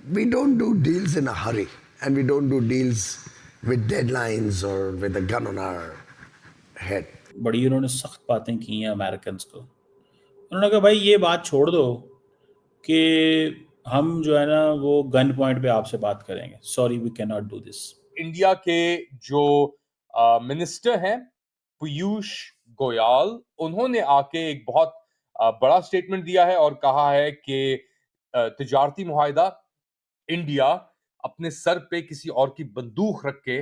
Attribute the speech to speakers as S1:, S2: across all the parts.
S1: we don't do deals in a hurry, and we don't do deals with deadlines or with a gun on our head.
S2: बड़ी उन्होंने सख्त बातें की हैं American को। उन्होंने कहा भाई ये बात छोड़ दो कि हम जो है ना वो गन पॉइंट पे आपसे बात करेंगे, sorry we can not do this.
S3: India के जो मिनिस्टर हैं पीयूष गोयल, उन्होंने आके एक बहुत बड़ा स्टेटमेंट दिया है और कहा है कि तिजारती मुआहदा इंडिया अपने सर पे किसी और की बंदूक रख के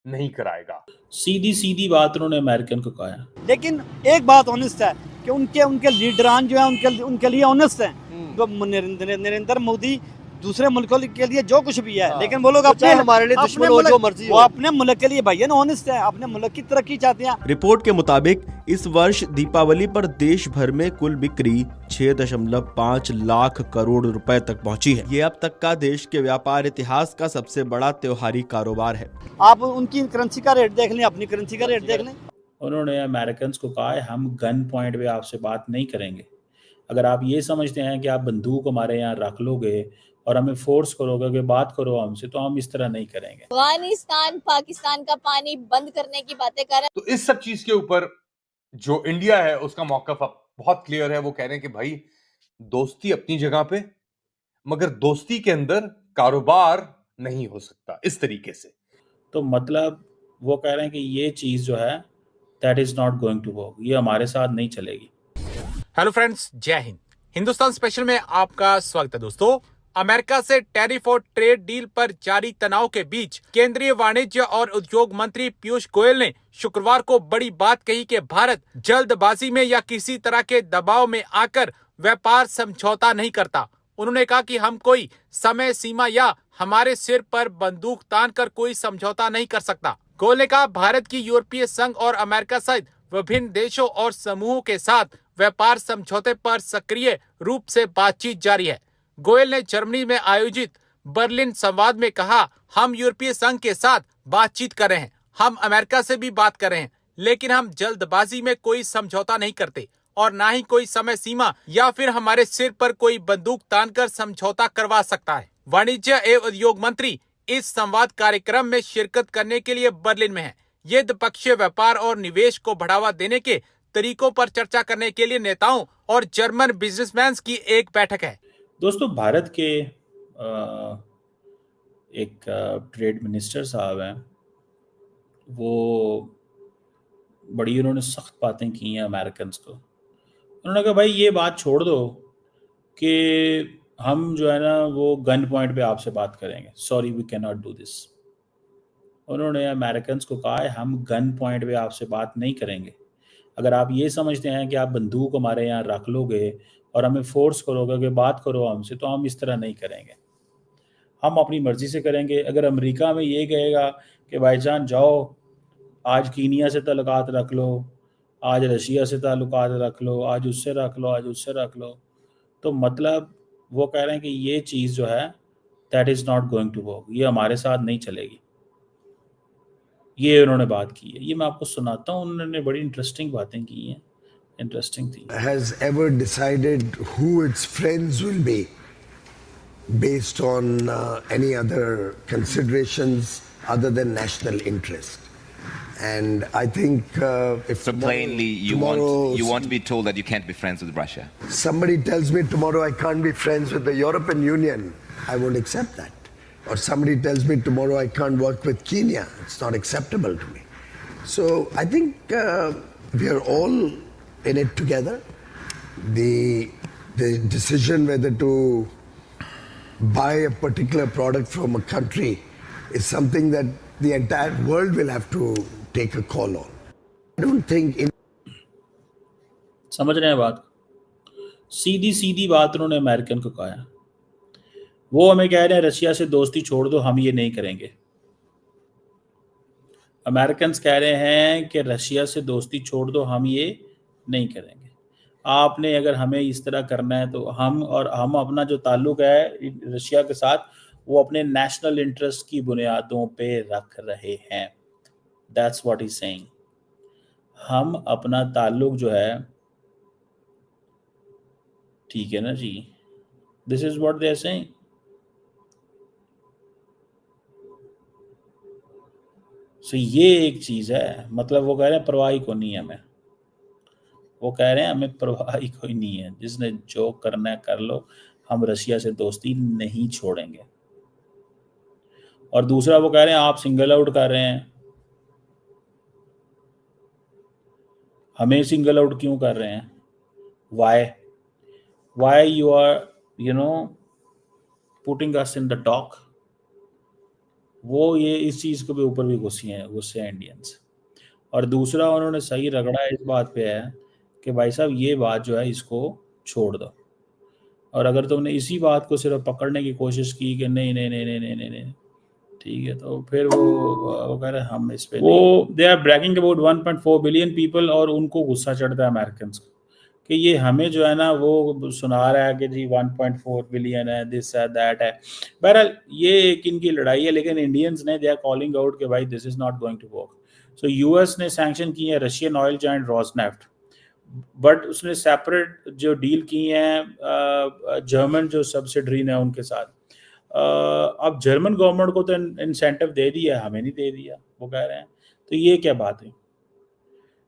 S3: नहीं कराएगा।
S2: सीधी सीधी बात उन्होंने अमेरिकन को कहा है।
S4: लेकिन एक बात ऑनेस्ट है कि उनके लीडरान जो है उनके लिए ऑनेस्ट हैं। तो नरेंद्र मोदी दूसरे मुल्कों के लिए जो कुछ भी है, लेकिन वो लोग अपने हमारे लिए दुश्मन हो, जो मर्जी हो, वो अपने मुल्क के लिए भैया ऑनेस्ट है, अपने मुल्क की तरक्की चाहते हैं।
S5: रिपोर्ट के मुताबिक इस वर्ष दीपावली पर देश भर में कुल बिक्री 6.5 लाख करोड़ रुपए तक पहुंची है। ये अब तक का देश के व्यापार इतिहास का सबसे बड़ा त्योहारी कारोबार है।
S4: आप उनकी करेंसी का रेट देख लें, अपनी करेंसी का रेट देख लें।
S2: उन्होंने अमेरिकन को कहा है हम गन पॉइंट पे आपसे बात नहीं करेंगे। अगर आप ये समझते हैं कि आप बंदूक हमारे यहाँ रख लोगे और हमें फोर्स करोगे कि बात करो हमसे, तो हम इस तरह नहीं करेंगे।
S6: अफगानिस्तान पाकिस्तान का पानी बंद करने की बातें कर रहे हैं।
S3: तो इस सब चीज के ऊपर जो इंडिया है उसका मौकफ अब बहुत क्लियर है। वो कह रहे हैं कि भाई दोस्ती अपनी जगह पे, मगर दोस्ती के अंदर कारोबार नहीं हो सकता इस तरीके से।
S2: तो मतलब वो कह रहे हैं कि ये चीज जो है that is not going to work, ये हमारे साथ नहीं चलेगी।
S7: हेलो फ्रेंड्स, जय हिंद। हिंदुस्तान स्पेशल में आपका स्वागत है। दोस्तों, अमेरिका से टैरिफ और ट्रेड डील पर जारी तनाव के बीच केंद्रीय वाणिज्य और उद्योग मंत्री पीयूष गोयल ने शुक्रवार को बड़ी बात कही कि भारत जल्दबाजी में या किसी तरह के दबाव में आकर व्यापार समझौता नहीं करता। उन्होंने कहा कि हम कोई समय सीमा या हमारे सिर पर बंदूक तान कर कोई समझौता नहीं कर सकता। गोयल ने कहा भारत की यूरोपीय संघ और अमेरिका सहित विभिन्न देशों और समूहों के साथ व्यापार समझौते पर सक्रिय रूप से बातचीत जारी है। गोयल ने जर्मनी में आयोजित बर्लिन संवाद में कहा, हम यूरोपीय संघ के साथ बातचीत कर रहे हैं, हम अमेरिका से भी बात कर रहे हैं, लेकिन हम जल्दबाजी में कोई समझौता नहीं करते और ना ही कोई समय सीमा या फिर हमारे सिर पर कोई बंदूक तानकर समझौता करवा सकता है। वाणिज्य एवं उद्योग मंत्री इस संवाद कार्यक्रम में शिरकत करने के लिए बर्लिन में है। ये द्विपक्षीय व्यापार और निवेश को बढ़ावा देने के तरीकों पर चर्चा करने के लिए नेताओं और जर्मन बिजनेसमैन की एक बैठक है।
S2: दोस्तों, भारत के एक ट्रेड मिनिस्टर साहब हैं, वो बड़ी उन्होंने सख्त बातें की हैं अमेरिकन को। उन्होंने कहा भाई ये बात छोड़ दो कि हम जो है ना वो गन पॉइंट पे आपसे बात करेंगे, sorry we can not do this. उन्होंने अमेरिकन को कहा है हम गन पॉइंट पे आपसे बात नहीं करेंगे। अगर आप ये समझते हैं कि आप बंदूक हमारे यहाँ रख लोगे और हमें फोर्स करोगे कि बात करो हमसे, तो हम इस तरह नहीं करेंगे, हम अपनी मर्जी से करेंगे। अगर अमेरिका में ये कहेगा कि भाईजान जाओ आज कीनिया से ताल्लुकात रख लो, आज रशिया से ताल्लुकात रख लो, आज उससे रख लो, आज उससे रख लो, तो मतलब वो कह रहे हैं कि ये चीज़ जो है that is not going to work, ये हमारे साथ नहीं चलेगी। ये उन्होंने बात की है, ये मैं आपको सुनाता हूँ। उन्होंने बड़ी इंटरेस्टिंग बातें की हैं, इंटरेस्टिंग थी।
S1: Has ever decided who its friends will be based on any other considerations other than national interest. And I think if
S8: So plainly, you want to be told that you can't be friends with Russia.
S1: Somebody tells me tomorrow I can't be friends with the European Union, I won't accept that. Or somebody tells me tomorrow I can't work with Kenya, it's not acceptable to me. So I think we are all in it together. The decision whether to buy a particular product from a country is something that the entire world will have to take a call on. I don't think
S2: समझ रहे हैं बात? सीधी सीधी बात उन्होंने American को कहा है। वो हमें कह रहे हैं रशिया से दोस्ती छोड़ दो, हम ये नहीं करेंगे। अमेरिकन कह रहे हैं कि रशिया से दोस्ती छोड़ दो, हम ये नहीं करेंगे। आपने अगर हमें इस तरह करना है तो हम अपना जो ताल्लुक है रशिया के साथ वो अपने नेशनल इंटरेस्ट की बुनियादों पे रख रहे हैं। That's what he saying. हम अपना ताल्लुक जो है, ठीक है ना जी, this is what they are saying. So ये एक चीज़ है, मतलब वो कह रहे हैं परवाह ही को नहीं है हमें, वो कह रहे हैं हमें परवाह ही कोई नहीं है, जिसने जो करना है कर लो, हम रशिया से दोस्ती नहीं छोड़ेंगे। और दूसरा वो कह रहे हैं आप सिंगल आउट कर रहे हैं, हमें सिंगल आउट क्यों कर रहे हैं? Why you are putting us in the dock? वो ये इस चीज़ के भी ऊपर भी गुस्से हैं इंडियंस। और दूसरा उन्होंने सही रगड़ा इस बात पे है कि भाई साहब ये बात जो है इसको छोड़ दो, और अगर तुमने इसी बात को सिर्फ पकड़ने की कोशिश की कि नहीं नहीं नहीं नहीं नहीं नहीं नहीं ठीक है, तो फिर वो कह रहे हैं हम इस पे वो they are bragging about 1.4 billion people, और उनको गुस्सा चढ़ता है अमेरिकन को कि ये हमें जो है ना वो सुना रहा है कि जी 1.4 बिलियन है, दिस है दैट है। बहरहाल ये एक इनकी लड़ाई है, लेकिन इंडियंस ने दे आर कॉलिंग आउट कि भाई this is not going to work. So US ने सैंक्शन की है Russian oil giant Rosneft, but उसने सेपरेट जो डील की है जर्मन जो सब्सिडरी ने उनके साथ। अब जर्मन गवर्नमेंट को तो इंसेंटिव दे दिया, हमें नहीं दे दिया, वो कह रहे हैं। तो ये क्या बात है?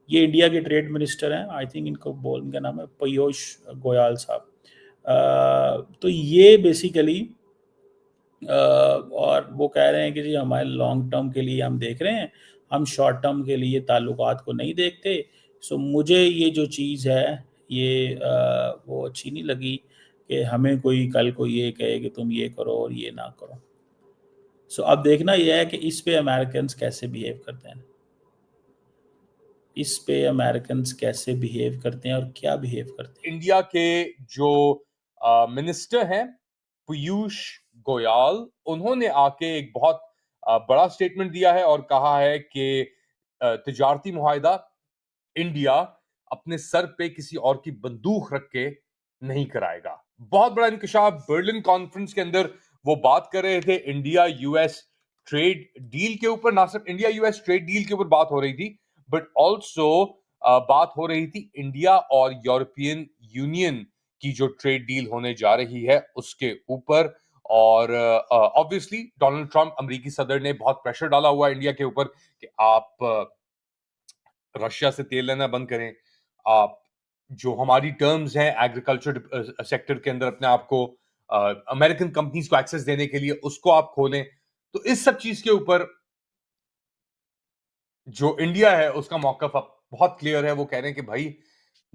S2: ये इंडिया के ट्रेड मिनिस्टर हैं, आई थिंक इनका नाम है पीयूष गोयल साहब। तो ये बेसिकली और वो कह रहे हैं कि जी हमारे लॉन्ग टर्म के लिए हम देख रहे हैं, हम शॉर्ट टर्म के लिए ताल्लुकात को नहीं देखते। सो मुझे ये जो चीज़ है ये वो अच्छी नहीं लगी कि हमें कोई कल को ये कहे कि तुम ये करो और ये ना करो। सो अब देखना ये है कि इस पे अमेरिकन्स कैसे बिहेव करते हैं, इस पे अमेरिकन्स कैसे बिहेव करते हैं और क्या बिहेव करते हैं।
S3: इंडिया के जो मिनिस्टर हैं पीयूष गोयल, उन्होंने आके एक बहुत बड़ा स्टेटमेंट दिया है और कहा है कि तिजारती मुआहदा इंडिया अपने सर पे किसी और की बंदूक रख के नहीं कराएगा। बहुत बड़ा इंकशाफ बर्लिन कॉन्फ्रेंस के अंदर वो बात कर रहे थे इंडिया यूएस ट्रेड डील के ऊपर। ना सिर्फ इंडिया यूएस ट्रेड डील के ऊपर बात हो रही थी, बट ऑल्सो बात हो रही थी इंडिया और यूरोपियन यूनियन की जो ट्रेड डील होने जा रही है उसके ऊपर। और ऑब्वियसली डोनाल्ड ट्रंप अमेरिकी सदर ने बहुत प्रेशर डाला हुआ है इंडिया के ऊपर कि आप रशिया से तेल लेना बंद करें, आप जो हमारी टर्म्स हैं एग्रीकल्चर सेक्टर के अंदर अपने आप को अमेरिकन कंपनीज को एक्सेस देने के लिए उसको आप खोलें। तो इस सब चीज के ऊपर जो इंडिया है उसका मौकफ अब बहुत क्लियर है। वो कह रहे हैं कि भाई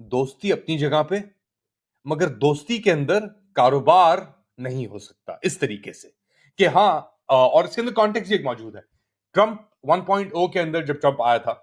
S3: दोस्ती अपनी जगह पे, मगर दोस्ती के अंदर कारोबार नहीं हो सकता इस तरीके से कि हाँ। और इसके अंदर कॉन्टेक्स्ट एक मौजूद है। ट्रंप 1.0 के अंदर जब ट्रंप आया था